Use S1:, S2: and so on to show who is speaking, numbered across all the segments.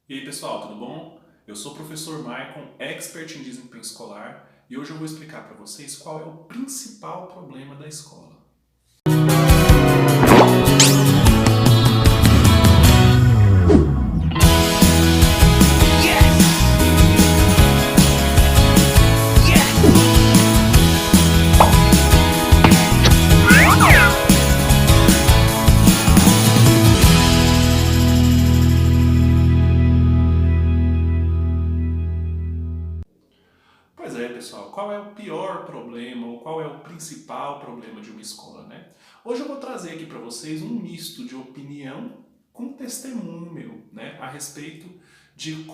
S1: E aí pessoal, tudo bom? Eu sou o professor Maicon, expert em desempenho escolar, e hoje eu vou explicar para vocês qual é o principal problema da escola. Pois é, pessoal, qual é o pior problema ou qual é o principal problema de uma escola, né? Hoje eu vou trazer aqui para vocês um misto de opinião com testemunho meu, né, a respeito de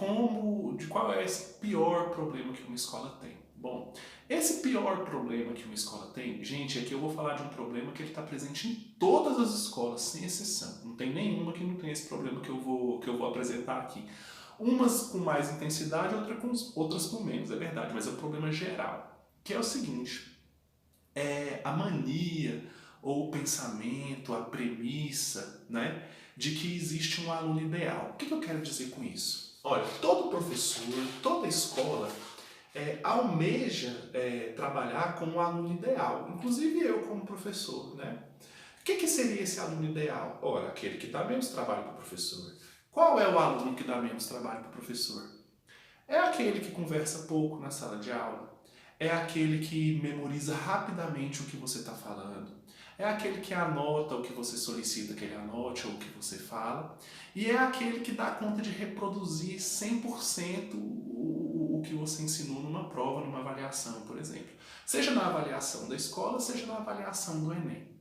S1: qual é esse pior problema que uma escola tem. Bom, esse pior problema que uma escola tem, gente, aqui eu vou falar de um problema que ele está presente em todas as escolas, sem exceção. Não tem nenhuma que não tenha esse problema que eu vou apresentar aqui. Umas com mais intensidade, outras com menos, é verdade, mas é um problema geral. Que é o seguinte, a mania ou o pensamento, a premissa, né, de que existe um aluno ideal. O que eu quero dizer com isso? Olha, todo professor, toda escola almeja trabalhar com um aluno ideal, inclusive eu como professor, né? O que seria esse aluno ideal? Ora, aquele que dá menos trabalho para o professor. Qual é o aluno que dá menos trabalho para o professor? É aquele que conversa pouco na sala de aula. É aquele que memoriza rapidamente o que você está falando. É aquele que anota o que você solicita que ele anote ou o que você fala. E é aquele que dá conta de reproduzir 100% o que você ensinou numa prova, numa avaliação, por exemplo. Seja na avaliação da escola, seja na avaliação do Enem.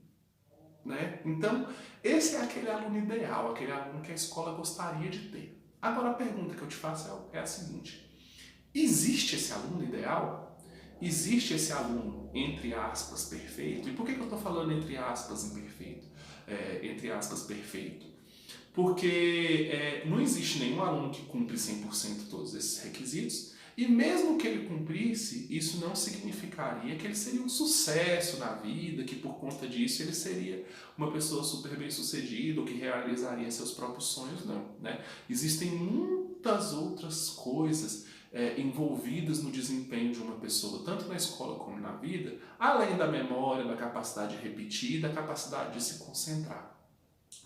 S1: Né? Então, esse é aquele aluno ideal, aquele aluno que a escola gostaria de ter. Agora, a pergunta que eu te faço é a seguinte: existe esse aluno ideal? Existe esse aluno, entre aspas, perfeito? E por que eu estou falando entre aspas imperfeito? Entre aspas, perfeito? Porque não existe nenhum aluno que cumpre 100% todos esses requisitos, e mesmo que ele cumprisse, isso não significaria que ele seria um sucesso na vida, que por conta disso ele seria uma pessoa super bem sucedida, ou que realizaria seus próprios sonhos, não. Né? Existem muitas outras coisas envolvidas no desempenho de uma pessoa, tanto na escola como na vida, além da memória, da capacidade de repetir, da capacidade de se concentrar.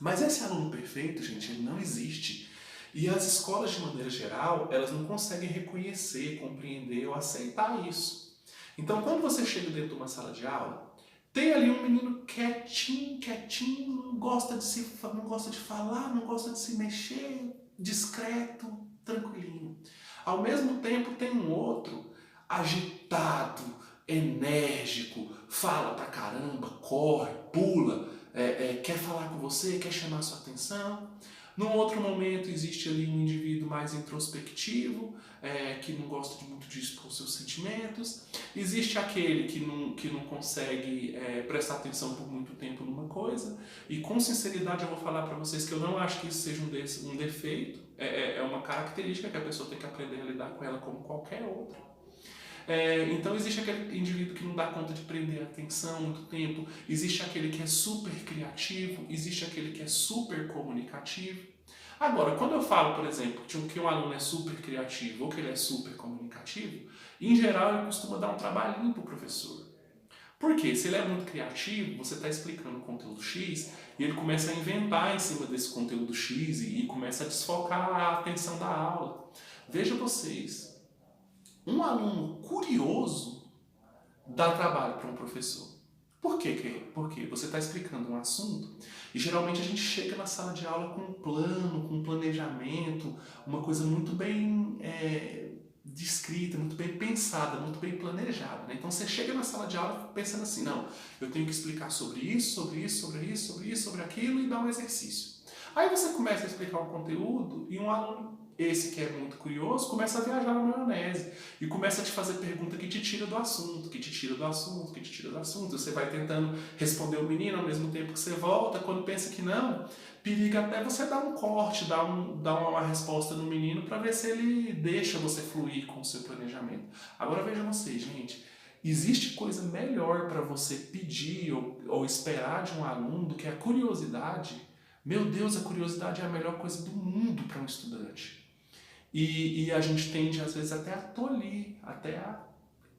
S1: Mas esse aluno perfeito, gente, ele não existe. E as escolas, de maneira geral, elas não conseguem reconhecer, compreender ou aceitar isso. Então, quando você chega dentro de uma sala de aula, tem ali um menino quietinho, não gosta de falar, não gosta de se mexer, discreto, tranquilinho. Ao mesmo tempo, tem um outro agitado, enérgico, fala pra caramba, corre, pula, quer falar com você, quer chamar sua atenção. Num outro momento existe ali um indivíduo mais introspectivo, que não gosta muito de expor seus sentimentos. Existe aquele que não consegue prestar atenção por muito tempo numa coisa. E com sinceridade eu vou falar para vocês que eu não acho que isso seja um defeito. É uma característica que a pessoa tem que aprender a lidar com ela como qualquer outra. Então existe aquele indivíduo que não dá conta de prender a atenção muito tempo, existe aquele que é super criativo, existe aquele que é super comunicativo. Agora, quando eu falo, por exemplo, que um aluno é super criativo ou que ele é super comunicativo, em geral ele costuma dar um trabalhinho para o professor. Por quê? Se ele é muito criativo, você está explicando o conteúdo X e ele começa a inventar em cima desse conteúdo X e começa a desfocar a atenção da aula. Veja vocês, um aluno curioso dá trabalho para um professor. Por quê? Porque você está explicando um assunto e geralmente a gente chega na sala de aula com um plano, com um planejamento, uma coisa muito bem descrita, muito bem pensada, muito bem planejada. Né? Então você chega na sala de aula pensando assim, não, eu tenho que explicar sobre isso, sobre isso, sobre isso, sobre isso, sobre aquilo e dar um exercício. Aí você começa a explicar um conteúdo e um aluno, esse que é muito curioso, começa a viajar na maionese e começa a te fazer pergunta que te tira do assunto, que te tira do assunto, que te tira do assunto. Você vai tentando responder o menino ao mesmo tempo que você volta, quando pensa que não, periga até você dar um corte, dar uma resposta no menino para ver se ele deixa você fluir com o seu planejamento. Agora veja você, gente, existe coisa melhor para você pedir ou esperar de um aluno do que a curiosidade? Meu Deus, a curiosidade é a melhor coisa do mundo para um estudante. E a gente tende, às vezes, até a tolir, até a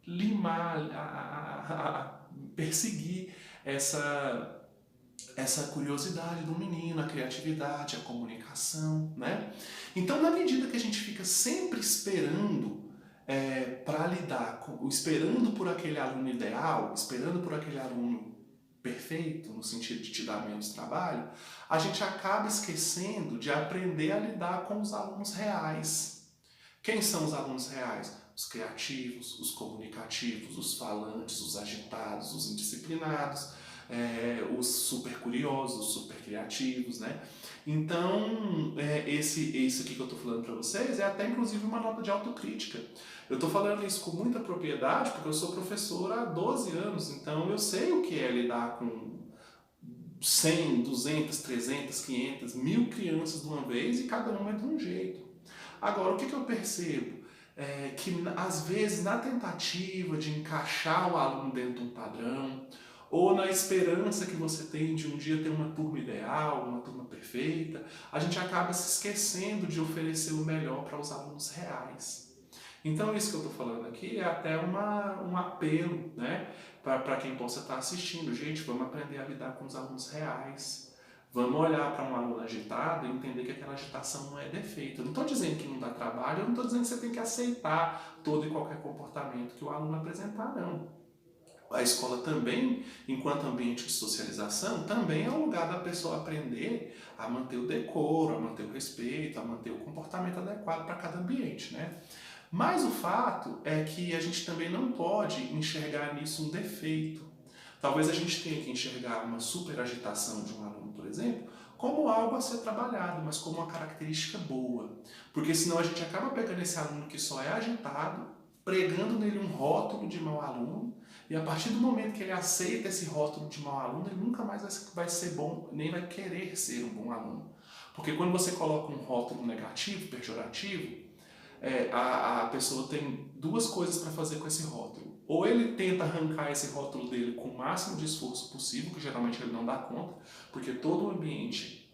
S1: limar, a perseguir essa curiosidade do menino, a criatividade, a comunicação, né? Então, na medida que a gente fica sempre esperando para lidar com, esperando por aquele aluno ideal, esperando por aquele aluno perfeito, no sentido de te dar menos trabalho, a gente acaba esquecendo de aprender a lidar com os alunos reais. Quem são os alunos reais? Os criativos, os comunicativos, os falantes, os agitados, os indisciplinados, os super curiosos, os super criativos, né? Então, isso aqui que eu estou falando para vocês é até inclusive uma nota de autocrítica. Eu estou falando isso com muita propriedade porque eu sou professor há 12 anos, então eu sei o que é lidar com 100, 200, 300, 500, 1000 crianças de uma vez e cada uma é de um jeito. Agora, o que eu percebo? Que às vezes na tentativa de encaixar o aluno dentro de um padrão, ou na esperança que você tem de um dia ter uma turma ideal, uma turma perfeita, a gente acaba se esquecendo de oferecer o melhor para os alunos reais. Então isso que eu estou falando aqui é até um apelo, né, para quem possa estar assistindo. Gente, vamos aprender a lidar com os alunos reais. Vamos olhar para um aluno agitado e entender que aquela agitação não é defeito. Eu não estou dizendo que não dá trabalho, eu não estou dizendo que você tem que aceitar todo e qualquer comportamento que o aluno apresentar, não. A escola também, enquanto ambiente de socialização, também é um lugar da pessoa aprender a manter o decoro, a manter o respeito, a manter o comportamento adequado para cada ambiente, né? Mas o fato é que a gente também não pode enxergar nisso um defeito. Talvez a gente tenha que enxergar uma superagitação de um aluno, por exemplo, como algo a ser trabalhado, mas como uma característica boa. Porque senão a gente acaba pegando esse aluno que só é agitado, pregando nele um rótulo de mau aluno, e a partir do momento que ele aceita esse rótulo de mau aluno, ele nunca mais vai ser bom, nem vai querer ser um bom aluno. Porque quando você coloca um rótulo negativo, pejorativo, a pessoa tem duas coisas para fazer com esse rótulo. Ou ele tenta arrancar esse rótulo dele com o máximo de esforço possível, que geralmente ele não dá conta, porque todo o ambiente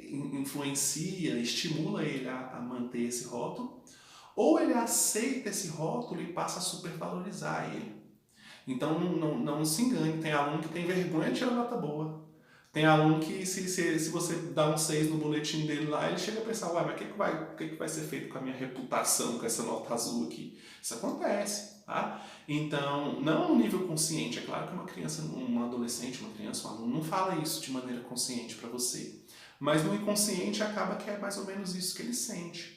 S1: influencia, estimula ele a manter esse rótulo, ou ele aceita esse rótulo e passa a supervalorizar ele. Então não se engane, tem aluno que tem vergonha de tirar nota boa. Tem aluno que se você dá um 6 no boletim dele lá, ele chega a pensar, ué, mas o que vai ser feito com a minha reputação, com essa nota azul aqui? Isso acontece, tá? Então, não no nível consciente, é claro que uma criança, um adolescente, uma criança, um aluno não fala isso de maneira consciente para você. Mas no inconsciente acaba que é mais ou menos isso que ele sente.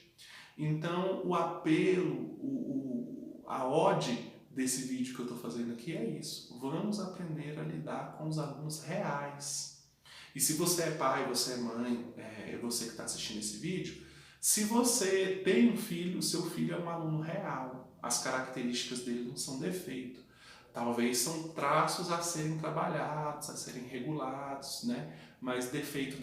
S1: Então, o apelo, a ode desse vídeo que eu estou fazendo aqui é isso. Vamos aprender a lidar com os alunos reais. E se você é pai, você é mãe, você que está assistindo esse vídeo, se você tem um filho, o seu filho é um aluno real. As características dele não são defeito. Talvez são traços a serem trabalhados, a serem regulados, né? Mas defeito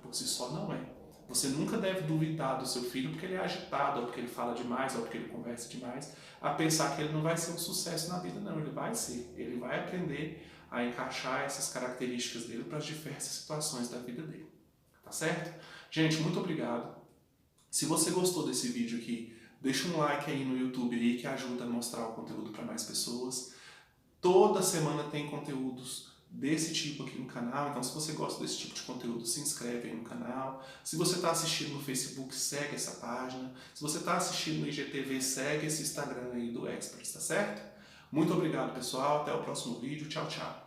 S1: por si só não é. Você nunca deve duvidar do seu filho porque ele é agitado, ou porque ele fala demais, ou porque ele conversa demais, a pensar que ele não vai ser um sucesso na vida. Não, ele vai ser. Ele vai aprender a encaixar essas características dele para as diversas situações da vida dele. Tá certo? Gente, muito obrigado. Se você gostou desse vídeo aqui, deixa um like aí no YouTube aí que ajuda a mostrar o conteúdo para mais pessoas. Toda semana tem conteúdos desse tipo aqui no canal, então se você gosta desse tipo de conteúdo, se inscreve aí no canal. Se você está assistindo no Facebook, segue essa página. Se você está assistindo no IGTV, segue esse Instagram aí do Experts, tá certo? Muito obrigado, pessoal. Até o próximo vídeo. Tchau, tchau.